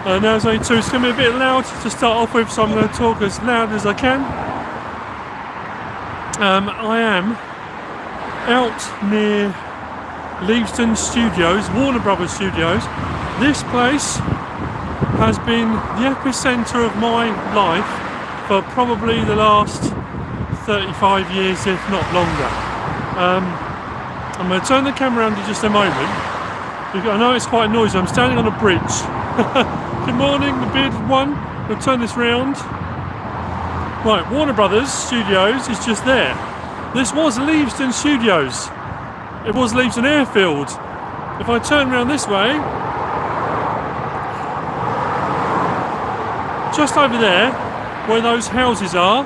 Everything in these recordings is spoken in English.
Now it's only 2, it's going to be a bit loud to start off with, so I'm going to talk as loud as I can. I am out near Leavesden Studios, Warner Brothers Studios. This place has been the epicentre of my life for probably the last 35 years, if not longer. I'm going to turn the camera around in just a moment. I know it's quite noisy, I'm standing on a bridge. Good morning, the bearded one. We'll turn this round. Right, Warner Brothers Studios is just there. This was Leavesden Studios. It was Leavesden Airfield. If I turn around this way, just over there, where those houses are,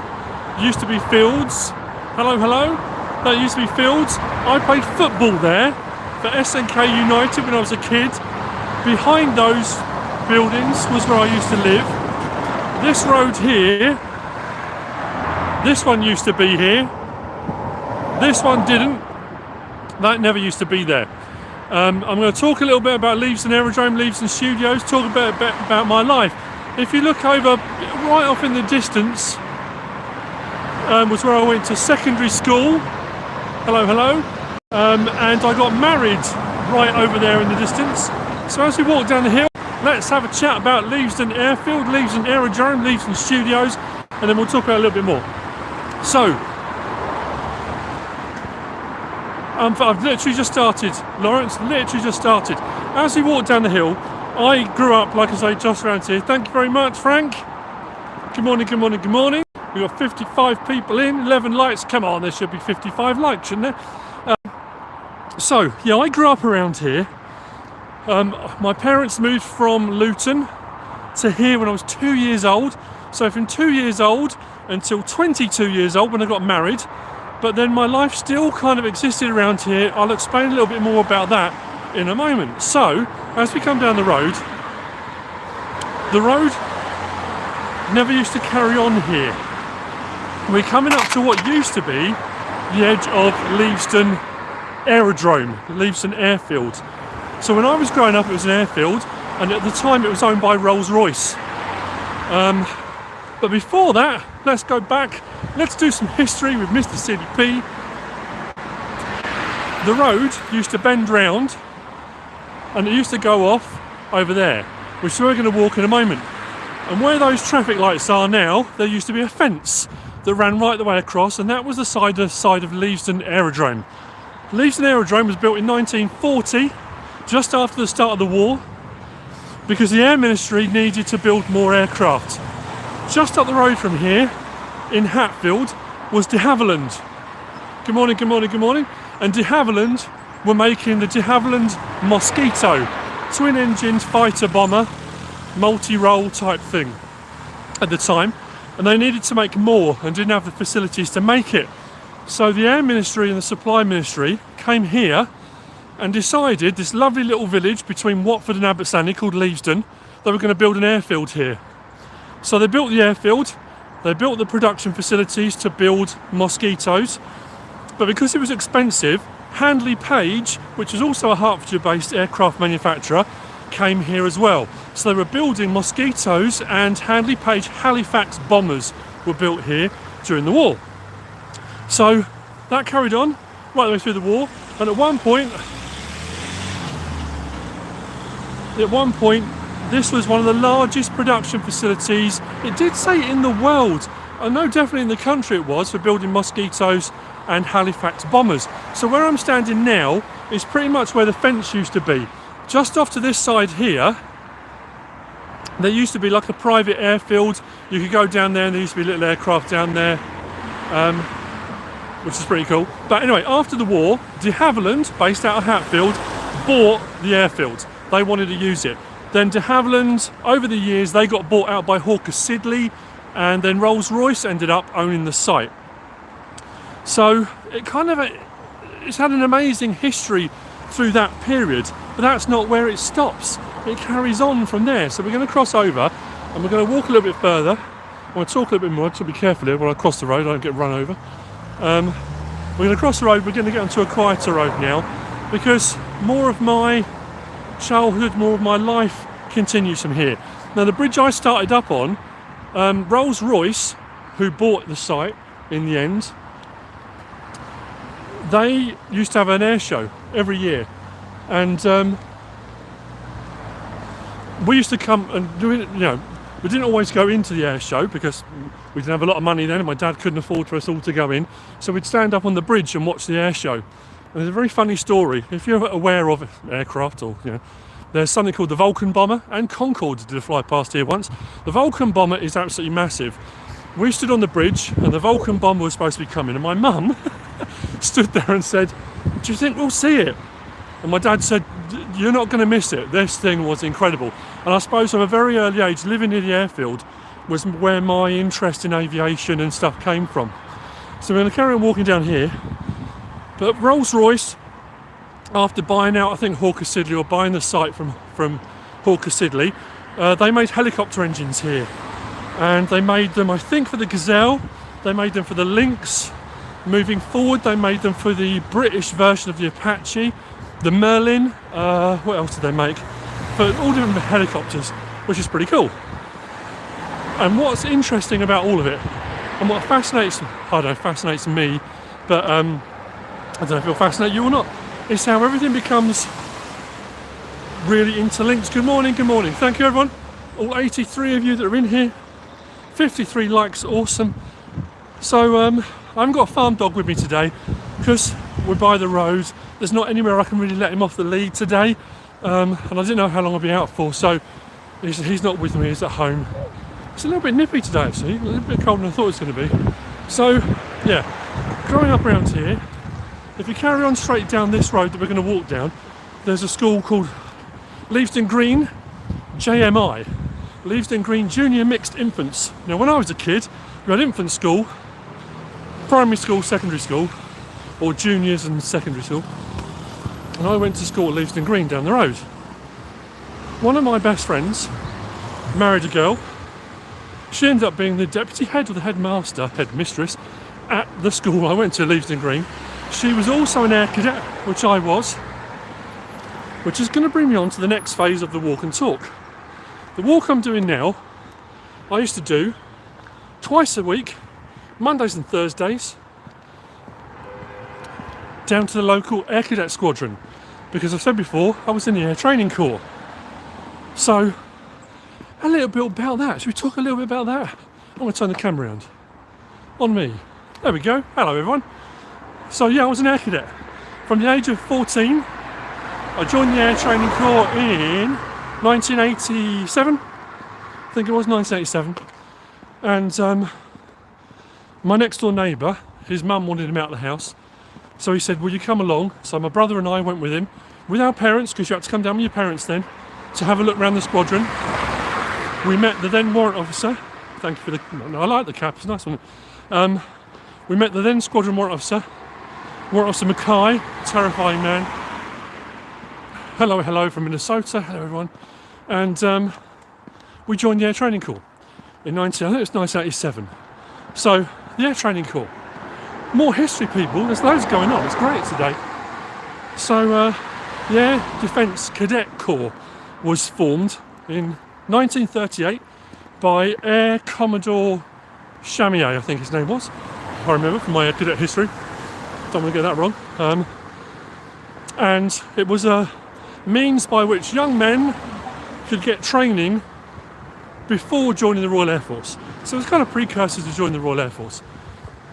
used to be fields. Hello, hello. That used to be fields. I played football there for SNK United when I was a kid. Behind those buildings was where I used to live. This road here, this one used to be here. This one didn't. That never used to be there. I'm going to talk a little bit about Leavesden Aerodrome, Leavesden Studios, talk a bit about my life. If you look over, right off in the distance, was where I went to secondary school. Hello, hello. And I got married right over there in the distance. So as we walk down the hill, let's have a chat about Leavesden Airfield, Leavesden Aerodrome, Leavesden Studios, and then we'll talk about it a little bit more. So, I've literally just started, Lawrence, literally just started. As we walk down the hill, I grew up, like I say, just around here. Thank you very much, Frank. Good morning, good morning, good morning. We've got 55 people in, 11 likes. Come on, there should be 55 likes, shouldn't there? So, yeah, I grew up around here. My parents moved from Luton to here when I was 2 years old. So from 2 years old until 22 years old when I got married. But then my life still kind of existed around here. I'll explain a little bit more about that in a moment. So, as we come down the road never used to carry on here. We're coming up to what used to be the edge of Leavesden Aerodrome, Leavesden Airfield. So when I was growing up, it was an airfield, and at the time it was owned by Rolls-Royce. But before that, let's go back. Let's do some history with MrSealyp. The road used to bend round, and it used to go off over there, which we're going to walk in a moment. And where those traffic lights are now, there used to be a fence that ran right the way across, and that was the side of Leavesden Aerodrome. Leavesden Aerodrome was built in 1940, just after the start of the war, because the Air Ministry needed to build more aircraft. Just up the road from here, in Hatfield, was de Havilland. Good morning, good morning, good morning. And de Havilland were making the de Havilland Mosquito, twin-engined fighter bomber, multi-role type thing at the time. And they needed to make more and didn't have the facilities to make it. So the Air Ministry and the Supply Ministry came here and decided, this lovely little village between Watford and Abertstanley called Leavesden, they were going to build an airfield here. So they built the airfield, they built the production facilities to build Mosquitoes, but because it was expensive, Handley Page, which is also a Hertfordshire-based aircraft manufacturer, came here as well. So they were building Mosquitoes, and Handley Page Halifax bombers were built here during the war. So that carried on right the way through the war, and at one point, this was one of the largest production facilities. It did say in the world. I know definitely in the country it was, for building Mosquitoes and Halifax bombers. So where I'm standing now is pretty much where the fence used to be. Just off to this side here, there used to be like a private airfield. You could go down there and there used to be little aircraft down there, which is pretty cool. But anyway, after the war, de Havilland, based out of Hatfield, bought the airfield. They wanted to use it. Then de Havilland, over the years, they got bought out by Hawker Siddeley, and then Rolls-Royce ended up owning the site. So it's had an amazing history through that period, but that's not where it stops. It carries on from there. So we're going to cross over, and we're going to walk a little bit further. I want to talk a little bit more, so be careful here when I cross the road, I don't get run over. We're going to cross the road, we're going to get onto a quieter road now, because more of my childhood, more of my life continues from here. Now the bridge I started up on, Rolls-Royce, who bought the site in the end, they used to have an air show every year, and we used to come and do it. You know, we didn't always go into the air show because we didn't have a lot of money then, and my dad couldn't afford for us all to go in. So we'd stand up on the bridge and watch the air show. And there's a very funny story. If you're aware of aircraft, or there's something called the Vulcan bomber, and Concorde did a fly past here once. The Vulcan bomber is absolutely massive. We stood on the bridge, and the Vulcan bomber was supposed to be coming, and my mum stood there and said, "Do you think we'll see it?" And my dad said, "You're not going to miss it. This thing was incredible." And I suppose from a very early age, living near the airfield was where my interest in aviation and stuff came from. So we're going to carry on walking down here. But Rolls-Royce, after buying out, I think, Hawker Siddeley, or buying the site from Hawker Siddeley, they made helicopter engines here. And they made them, I think, for the Gazelle, they made them for the Lynx. Moving forward, they made them for the British version of the Apache, the Merlin, what else did they make? For all different helicopters, which is pretty cool. And what's interesting about all of it, and what fascinates me, but I don't know if it'll fascinate you or not, is how everything becomes really interlinked. Good morning, good morning. Thank you everyone. All 83 of you that are in here. 53 likes, awesome. So I haven't got a farm dog with me today because we're by the road. There's not anywhere I can really let him off the lead today, and I didn't know how long I'll be out for, so he's not with me, he's at home. It's a little bit nippy today actually, a little bit colder than I thought it was going to be. So yeah, growing up around here, if you carry on straight down this road that we're going to walk down, there's a school called Leavesden Green JMI, Leavesden Green Junior Mixed Infants. Now when I was a kid, we had infant school, primary school, secondary school, or juniors and secondary school, and I went to school at Leavesden Green down the road. One of my best friends married a girl. She ended up being the deputy head or the headmistress at the school I went to, Leavesden Green. She was also an air cadet, which I was, which is going to bring me on to the next phase of the walk and talk. The walk I'm doing now, I used to do twice a week, Mondays and Thursdays, down to the local Air Cadet Squadron, because I've said before, I was in the Air Training Corps. So, a little bit about that. Should we talk a little bit about that? I'm going to turn the camera around. On me. There we go. Hello everyone. So yeah, I was an Air Cadet. From the age of 14, I joined the Air Training Corps in 1987. I think it was 1987. And my next door neighbour, his mum wanted him out of the house. So he said, will you come along? So my brother and I went with him, with our parents, because you had to come down with your parents then, to have a look around the squadron. We met the then warrant officer. Thank you for the... No, I like the cap, it's a nice one. We met the then squadron warrant officer Mackay, terrifying man. Hello from Minnesota. Hello everyone. And we joined the Air Training Corps in 1987. So the Air Training Corps. More history, people. There's loads going on. It's great today. So the Air Defence Cadet Corps was formed in 1938 by Air Commodore Chamier, I think his name was. I remember from my cadet history. Don't want to get that wrong. And it was a means by which young men could get training before joining the Royal Air Force. So it was kind of precursor to join the Royal Air Force.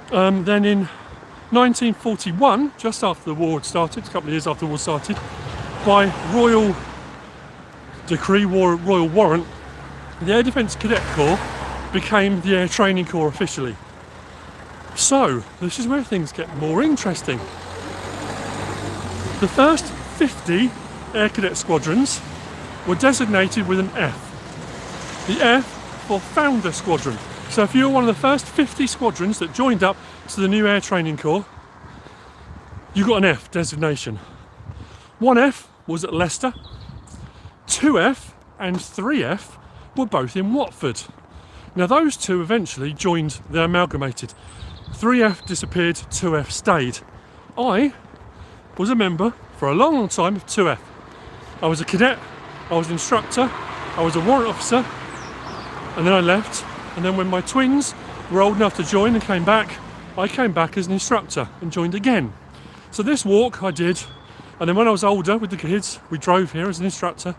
Then in 1941, just after the war had started, a couple of years after the war started, by royal decree, royal warrant, the Air Defence Cadet Corps became the Air Training Corps officially. So, this is where things get more interesting. The first 50 Air Cadet squadrons were designated with an F. The F for Founder Squadron. So if you were one of the first 50 squadrons that joined up to the new Air Training Corps, you got an F designation. 1F was at Leicester, 2F and 3F were both in Watford. Now those two eventually joined, they amalgamated. 3F disappeared, 2F stayed. I was a member for a long time of 2F. I was a cadet, I was an instructor, I was a warrant officer, and then I left, and then when my twins were old enough to join and came back, I came back as an instructor and joined again. So this walk I did, and then when I was older with the kids, we drove here as an instructor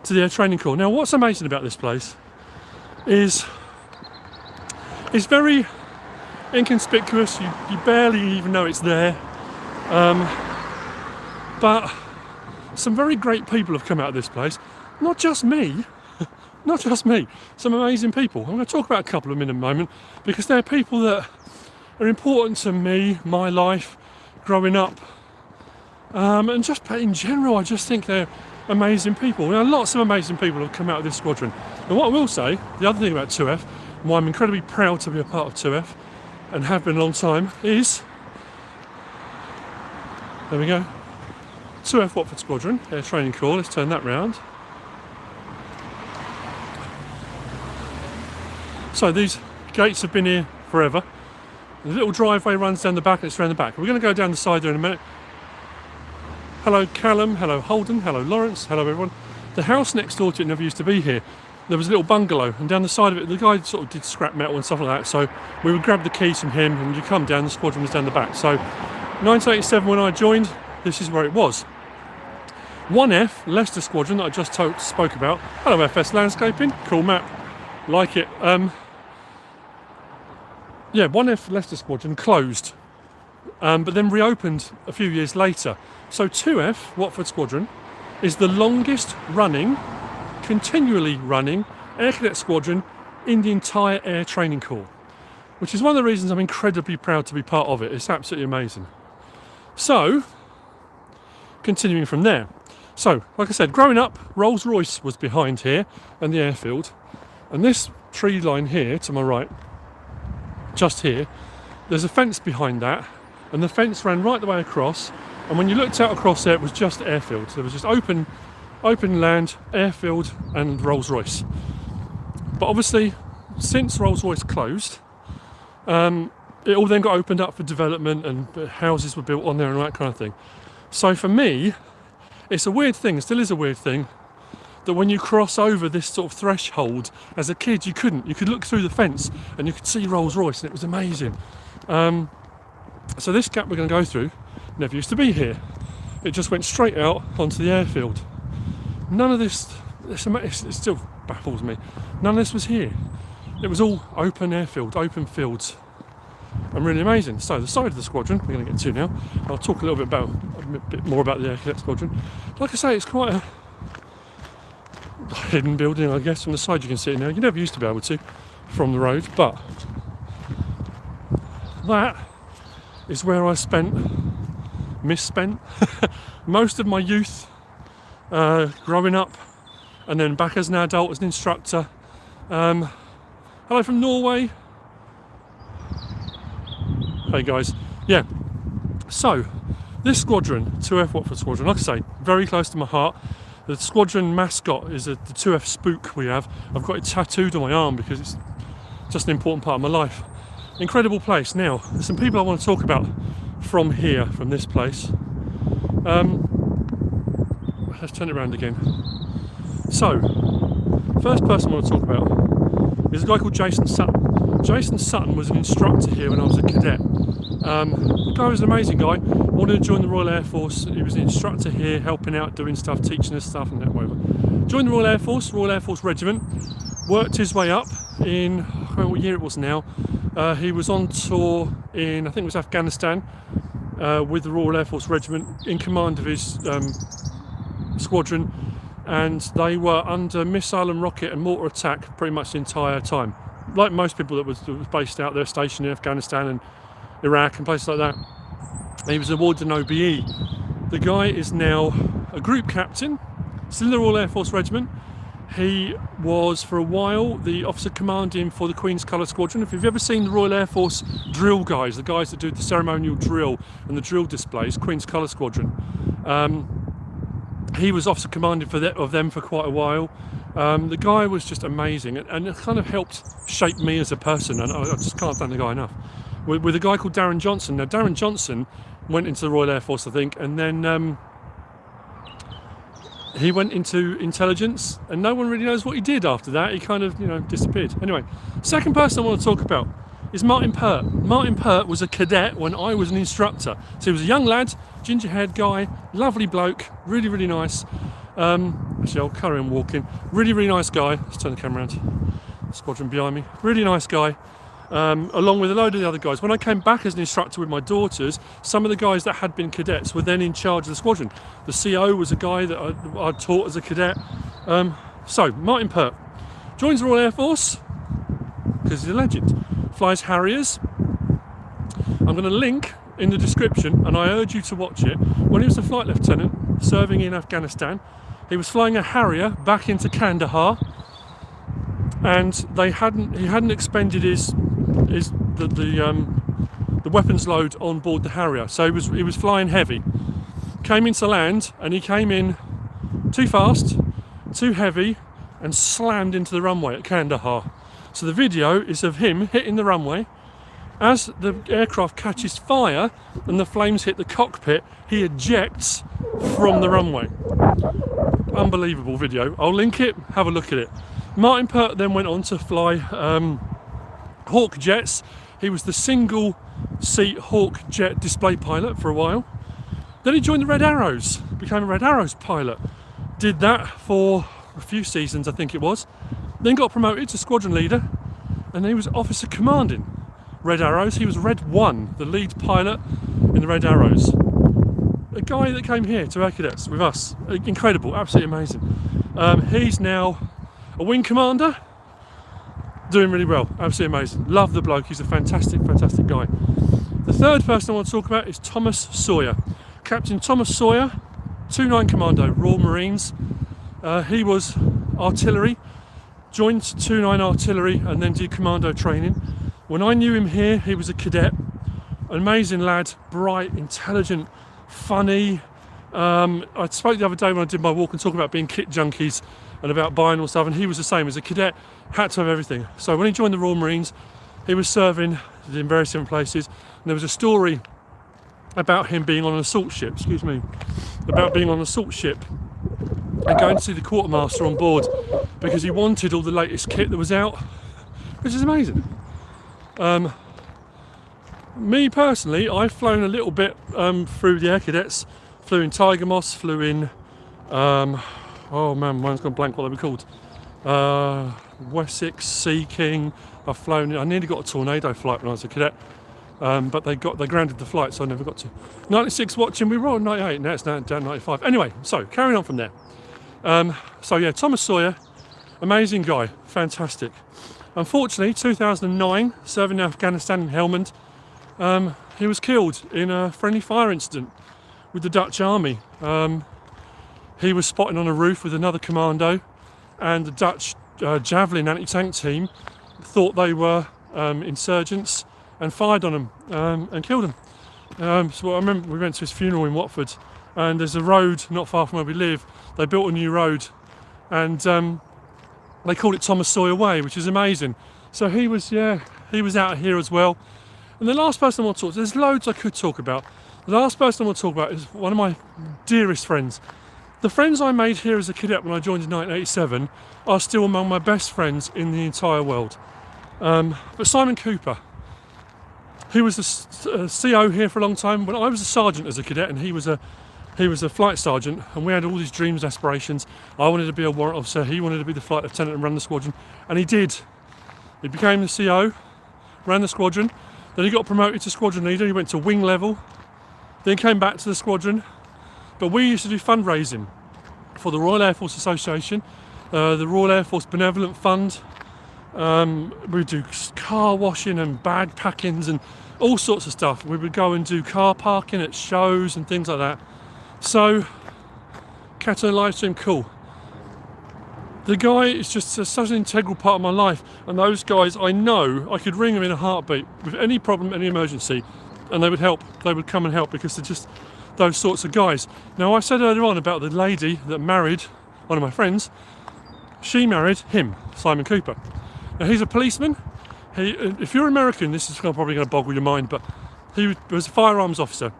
to the Air Training Corps. Now what's amazing about this place is it's very inconspicuous, you barely even know it's there, but some very great people have come out of this place, not just me, not just me, some amazing people. I'm going to talk about a couple of them in a moment because they're people that are important to me, my life, growing up, and just in general I just think they're amazing people. Now, lots of amazing people have come out of this squadron, and what I will say, the other thing about 2F, and why I'm incredibly proud to be a part of 2F and have been a long time, is, there we go, 2F Watford Squadron, Air Training Corps. Let's turn that round. So these gates have been here forever. The little driveway runs down the back and it's around the back. We're going to go down the side there in a minute. Hello Callum, hello Holden, hello Lawrence, hello everyone. The house next door to it never used to be here. There was a little bungalow, and down the side of it, the guy sort of did scrap metal and stuff like that, so we would grab the keys from him and you come down, the squadron was down the back. So 1987 when I joined, this is where it was. 1F, Leicester Squadron that I just spoke about. Hello FS Landscaping, cool map, like it. Yeah, 1F Leicester Squadron closed, but then reopened a few years later. So 2F Watford Squadron is the longest running, continually running Air Cadet Squadron in the entire Air Training Corps, which is one of the reasons I'm incredibly proud to be part of it. It's absolutely amazing. So, continuing from there. So, like I said, growing up, Rolls-Royce was behind here and the airfield, and this tree line here to my right, just here, there's a fence behind that, and the fence ran right the way across, and when you looked out across there, it was just airfield. There was just open land, airfield and Rolls-Royce. But obviously, since Rolls-Royce closed, it all then got opened up for development, and houses were built on there and all that kind of thing. So for me, it's a weird thing, it still is a weird thing, that when you cross over this sort of threshold, as a kid you couldn't. You could look through the fence and you could see Rolls-Royce, and it was amazing. So this gap we're going to go through never used to be here. It just went straight out onto the airfield. None of this, it still baffles me, none of this was here. It was all open airfield, open fields, and really amazing. So the side of the squadron we're going to get to now. I'll talk a little bit more about the Air Cadet Squadron. Like I say, it's quite a hidden building, I guess. From the side you can see it now. You never used to be able to from the road, but that is where I misspent most of my youth, growing up, and then back as an adult, as an instructor. Hello from Norway. Hey guys. Yeah, so this squadron, 2F Watford Squadron, like I say, very close to my heart. The squadron mascot is the 2F spook we have. I've got it tattooed on my arm because it's just an important part of my life. Incredible place. Now, there's some people I want to talk about from here, from this place. Let's turn it around again. So, first person I want to talk about is a guy called Jason Sutton. Jason Sutton was an instructor here when I was a cadet. The guy was an amazing guy, wanted to join the Royal Air Force. He was an instructor here, helping out, doing stuff, teaching us stuff and that, whatever. Joined the Royal Air Force Regiment, worked his way up in, I don't know what year it was now. He was on tour in, I think it was Afghanistan, with the Royal Air Force Regiment, in command of his squadron, and they were under missile and rocket and mortar attack pretty much the entire time. Like most people that was based out there, stationed in Afghanistan and Iraq and places like that. He was awarded an OBE. The guy is now a group captain, still in the Royal Air Force Regiment. He was for a while the officer commanding for the Queen's Colour Squadron. If you've ever seen the Royal Air Force drill guys, the guys that do the ceremonial drill and the drill displays, Queen's Colour Squadron, he was officer commanding of them for quite a while. The guy was just amazing, and it kind of helped shape me as a person, and I just can't thank the guy enough. With a guy called Darren Johnson. Now Darren Johnson went into the Royal Air Force, I think, and then he went into intelligence, and no one really knows what he did after that. He kind of, disappeared. Anyway, second person I want to talk about is Martin Pert. Martin Pert was a cadet when I was an instructor. So he was a young lad, ginger-haired guy, lovely bloke, really, really nice. Actually, I'll carry on walking. Really, really nice guy. Let's turn the camera around. Squadron behind me. Really nice guy. Along with a load of the other guys. When I came back as an instructor with my daughters, some of the guys that had been cadets were then in charge of the squadron. The CO was a guy that I'd taught as a cadet. So, Martin Pert joins the Royal Air Force because he's a legend. Flies Harriers. I'm going to link in the description, and I urge you to watch it. When he was a flight lieutenant serving in Afghanistan, he was flying a Harrier back into Kandahar, and he hadn't expended the weapons load on board the Harrier, so he was flying heavy. Came into land, and he came in too fast, too heavy, and slammed into the runway at Kandahar. So the video is of him hitting the runway. As the aircraft catches fire and the flames hit the cockpit, he ejects from the runway. Unbelievable video. I'll link it, have a look at it. Martin Pert then went on to fly Hawk jets. He was the single seat Hawk jet display pilot for a while. Then he joined the Red Arrows, became a Red Arrows pilot. Did that for a few seasons, I think it was. Then got promoted to squadron leader, and he was officer commanding Red Arrows. He was Red 1, the lead pilot in the Red Arrows. A guy that came here to Air Cadets with us. Incredible, absolutely amazing. He's now a wing commander, doing really well, absolutely amazing. Love the bloke, he's a fantastic, fantastic guy. The third person I want to talk about is Thomas Sawyer. Captain Thomas Sawyer, 2-9 Commando, Royal Marines. He was artillery, joined 2-9 artillery, and then did commando training. When I knew him here, he was a cadet, an amazing lad, bright, intelligent, funny. I spoke the other day when I did my walk and talking about being kit junkies and about buying all stuff, and he was the same. As a cadet, had to have everything. So when he joined the Royal Marines, he was serving in various different places, and there was a story about him being on an assault ship, about being on an assault ship and going to see the quartermaster on board because he wanted all the latest kit that was out, which is amazing. Me personally, I've flown a little bit through the Air Cadets. Flew in Tiger Moss, flew in, oh man, mine's gone blank what they were called. Wessex, Sea King. I've flown, I nearly got a Tornado flight when I was a cadet, but they grounded the flight, so I never got to. 96 watching, we were on 98, now it's down 95. Anyway, so carrying on from there. So yeah, Thomas Sawyer, amazing guy, fantastic. Unfortunately, 2009, serving in Afghanistan in Helmand, he was killed in a friendly fire incident with the Dutch army. He was spotted on a roof with another commando, and the Dutch Javelin anti-tank team thought they were insurgents and fired on him and killed him. So I remember we went to his funeral in Watford, and there's a road not far from where we live. They built a new road, and they called it Thomas Sawyer Way, which is amazing. So he was out here as well. And the last person I want to talk to, there's loads I could talk about. The last person I want to talk about is one of my dearest friends. The friends I made here as a cadet when I joined in 1987 are still among my best friends in the entire world. But Simon Cooper, he was a CO here for a long time. When I was a sergeant as a cadet, and he was a flight sergeant, and we had all these dreams and aspirations. I wanted to be a warrant officer, he wanted to be the flight lieutenant and run the squadron, and he did. He became the CO, ran the squadron, then he got promoted to squadron leader, he went to wing level, then came back to the squadron. But we used to do fundraising for the Royal Air Force Association, the Royal Air Force Benevolent Fund. We'd do car washing and bag packings and all sorts of stuff. We would go and do car parking at shows and things like that. So, Cato Livestream, cool. The guy is just such an integral part of my life, and those guys, I know I could ring them in a heartbeat with any problem, any emergency, and they would help. They would come and help because they're just those sorts of guys. Now, I said earlier on about the lady that married one of my friends. She married him, Simon Cooper. Now, he's a policeman. If you're American, this is probably going to boggle your mind, but he was a firearms officer.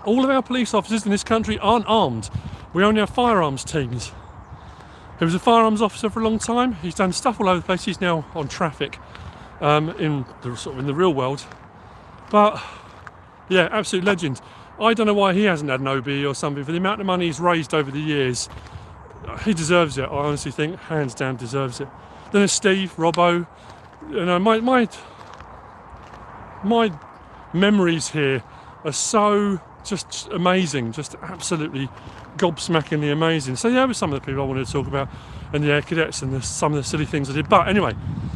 All of our police officers in this country aren't armed. we only have firearms teams. He was a firearms officer for a long time. He's done stuff all over the place. He's now on traffic in the real world. But yeah, absolute legend. I don't know why he hasn't had an OB or something. For the amount of money he's raised over the years, he deserves it. I honestly think, hands down, deserves it. Then there's Steve, Robbo. You know, my memories here are so just amazing, just absolutely gobsmackingly amazing. So yeah, there were some of the people I wanted to talk about, and the air cadets, and some of the silly things I did. But anyway,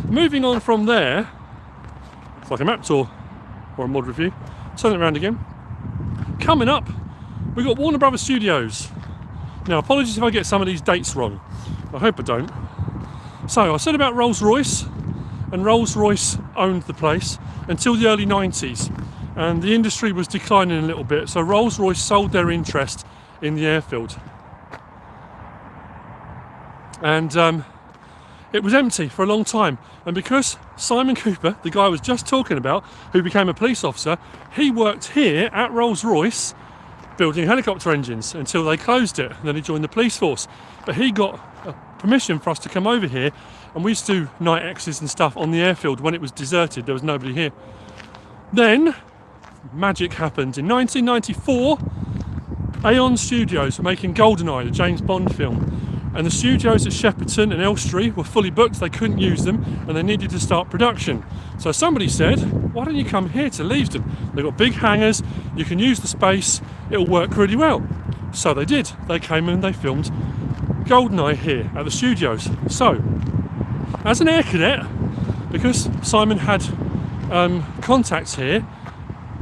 moving on from there, it's like a map tour or a mod review. Turn it around again. Coming up, we've got Warner Brothers Studios. Now, apologies if I get some of these dates wrong. I hope I don't. So I said about Rolls-Royce, and Rolls-Royce owned the place until the early 90s, and the industry was declining a little bit, so Rolls-Royce sold their interest in the airfield, and it was empty for a long time. And because Simon Cooper, the guy I was just talking about, who became a police officer, he worked here at Rolls-Royce building helicopter engines until they closed it, and then he joined the police force. But he got permission for us to come over here, and we used to do night X's and stuff on the airfield when it was deserted. There was nobody here. Then magic happened. In 1994, Aeon Studios were making GoldenEye, the James Bond film, and the studios at Shepperton and Elstree were fully booked. They couldn't use them, and they needed to start production. So somebody said, why don't you come here to Leavesden? They've got big hangars, you can use the space, it'll work really well. So they did. They came and they filmed GoldenEye here at the studios. So, as an air cadet, because Simon had contacts here,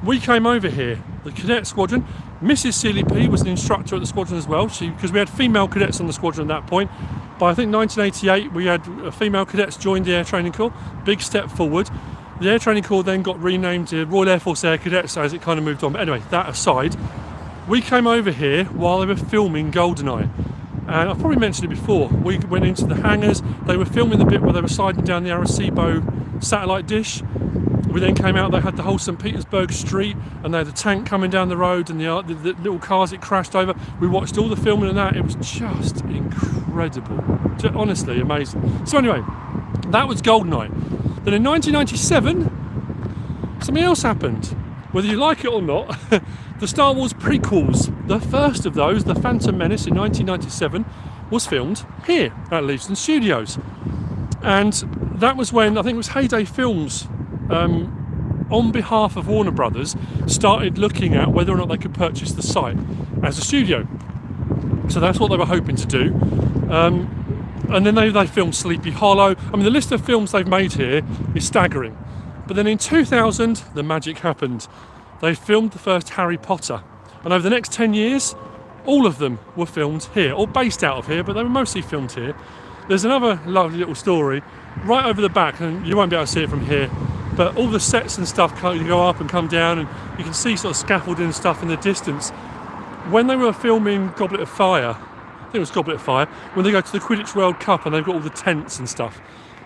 we came over here, the cadet squadron. MrSealyp was an instructor at the squadron as well, because we had female cadets on the squadron at that point. By I think 1988, we had female cadets joined the Air Training Corps. Big step forward. The Air Training Corps then got renamed to Royal Air Force Air Cadets as it kind of moved on. But anyway, that aside, we came over here while they were filming GoldenEye. And I've probably mentioned it before. We went into the hangars. They were filming the bit where they were sliding down the Arecibo satellite dish. We then came out, they had the whole St. Petersburg street, and they had a tank coming down the road, and the little cars it crashed over. We watched all the filming of that. It was just incredible. Just honestly amazing. So anyway, that was GoldenEye. Then in 1997, something else happened. Whether you like it or not, the Star Wars prequels, the first of those, The Phantom Menace in 1997, was filmed here at Leavesden Studios. And that was when, I think it was Heyday Films, on behalf of Warner Brothers, started looking at whether or not they could purchase the site as a studio. So that's what they were hoping to do. And then they filmed Sleepy Hollow. I mean, the list of films they've made here is staggering. But then in 2000, the magic happened. They filmed the first Harry Potter. And over the next 10 years, all of them were filmed here, or based out of here, but they were mostly filmed here. There's another lovely little story right over the back, and you won't be able to see it from here, but all the sets and stuff go up and come down, and you can see sort of scaffolding and stuff in the distance. When they were filming Goblet of Fire, I think it was Goblet of Fire, when they go to the Quidditch World Cup and they've got all the tents and stuff,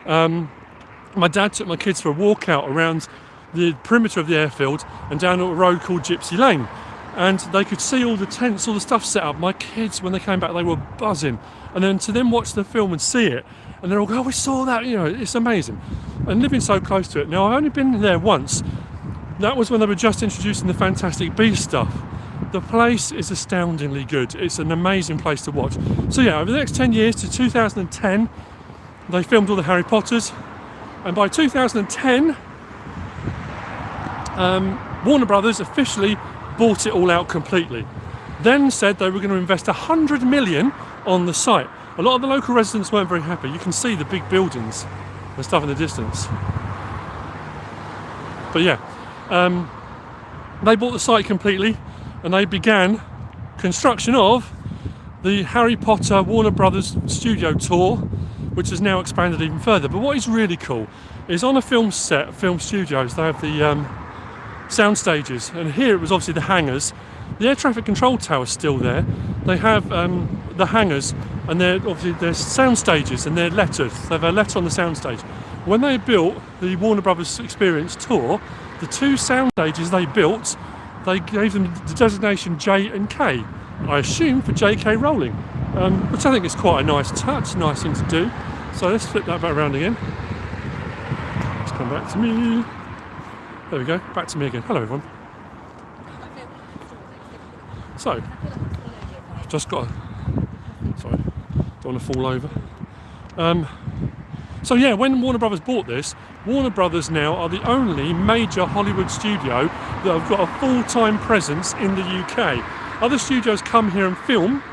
my dad took my kids for a walk out around the perimeter of the airfield and down a road called Gypsy Lane, and they could see all the tents, all the stuff set up. My kids, when they came back, they were buzzing. And then to them watch the film and see it, and they're all going, oh, we saw that, you know, it's amazing. And living so close to it. Now, I've only been there once. That was when they were just introducing the Fantastic Beasts stuff. The place is astoundingly good. It's an amazing place to watch. So yeah, over the next 10 years to 2010, they filmed all the Harry Potters. And by 2010, Warner Brothers officially bought it all out completely. Then said they were going to invest 100 million on the site. A lot of the local residents weren't very happy. You can see the big buildings and stuff in the distance. But yeah, they bought the site completely, and they began construction of the Harry Potter Warner Brothers studio tour, which has now expanded even further. But what is really cool is on a film set, film studios, they have the sound stages, and here it was obviously the hangars. The air traffic control tower is still there. They have the hangars, and there's sound stages, and they're lettered. They have a letter on the sound stage. When they built the Warner Brothers Experience Tour, the two sound stages they built, they gave them the designation J and K. I assume for J.K. Rowling, which I think is quite a nice touch, nice thing to do. So let's flip that back around again. Let's come back to me. There we go, back to me again. Hello everyone. So, I've just got sorry, don't want to fall over. So yeah, when Warner Brothers bought this, Warner Brothers now are the only major Hollywood studio that have got a full-time presence in the UK. Other studios come here and film,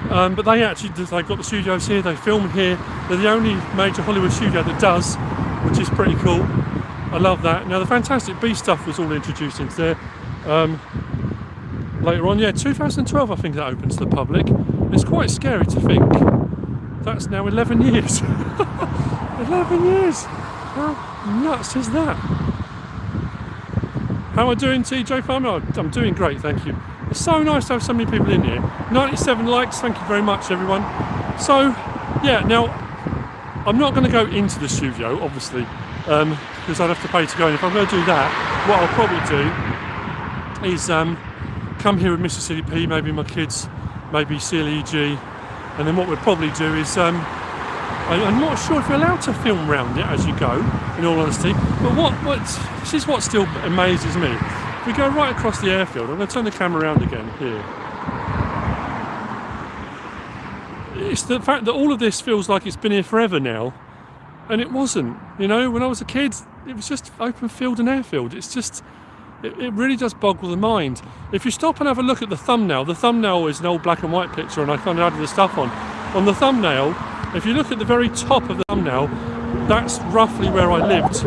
but they've got the studios here, they film here. They're the only major Hollywood studio that does, which is pretty cool. I love that. Now the Fantastic Beasts stuff was all introduced into there later on. Yeah, 2012 I think that opened to the public. It's quite scary to think that's now 11 years. 11 years! How nuts is that? How am I doing, TJ Farmer? I'm doing great, thank you. It's so nice to have so many people in here. 97 likes, thank you very much everyone. So, yeah, now, I'm not going to go into the studio, obviously, because I'd have to pay to go in. If I'm going to do that, what I'll probably do is come here with MrSealyp, maybe my kids, maybe Sealy EG, and then what we'll probably do is, I'm not sure if you're allowed to film around it as you go, in all honesty, but this is what still amazes me. If we go right across the airfield, I'm going to turn the camera around again here. It's the fact that all of this feels like it's been here forever now, and it wasn't. You know, when I was a kid, it was just open field and airfield. It's just, it really does boggle the mind. If you stop and have a look at the thumbnail is an old black and white picture, and I kind of added the stuff on. On the thumbnail, if you look at the very top of the thumbnail, that's roughly where I lived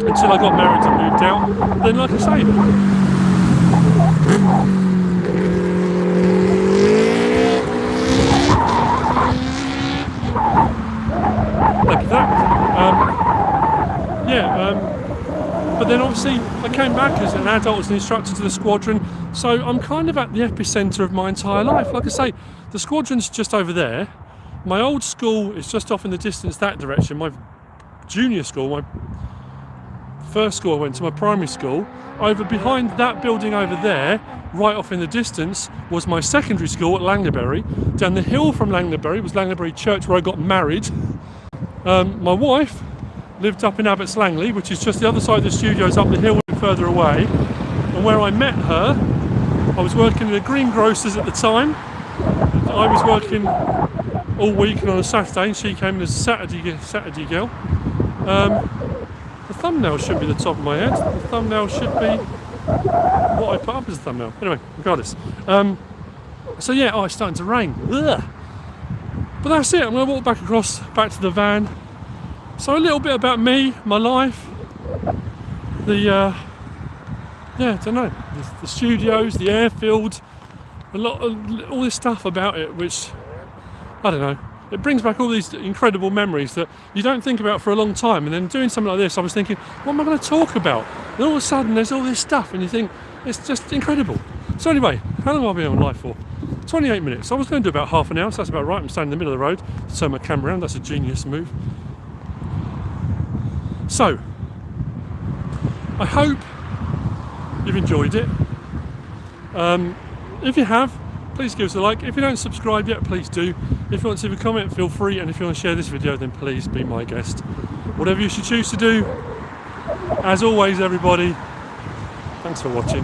until I got married and moved out. Then, like I say, like that. But then obviously I came back as an adult, as an instructor to the Squadron, so I'm kind of at the epicentre of my entire life. Like I say, the Squadron's just over there. My old school is just off in the distance that direction. My junior school, my first school I went to, my primary school, over behind that building over there, right off in the distance, was my secondary school at Langlebury. Down the hill from Langlebury was Langlebury Church, where I got married. My wife lived up in Abbots Langley, which is just the other side of the studios, up the hill a bit further away. And where I met her, I was working in a greengrocer's at the time. I was working all week and on a Saturday, and she came in as a Saturday girl. The thumbnail should be the top of my head. The thumbnail should be what I put up as a thumbnail. Anyway, regardless. So yeah, it's starting to rain. Ugh. But that's it. I'm going to walk back to the van. So a little bit about me, my life, I don't know, the studios, the airfield, all this stuff about it, which, I don't know, it brings back all these incredible memories that you don't think about for a long time. And then doing something like this, I was thinking, what am I going to talk about? And all of a sudden there's all this stuff and you think, it's just incredible. So anyway, how long have I been on live for? 28 minutes. I was going to do about half an hour, so that's about right. I'm standing in the middle of the road to turn my camera around. That's a genius move. So, I hope you've enjoyed it. If you have, please give us a like. If you don't subscribe yet, please do. If you want to leave a comment, feel free. And if you want to share this video, then please be my guest. Whatever you should choose to do. As always, everybody, thanks for watching.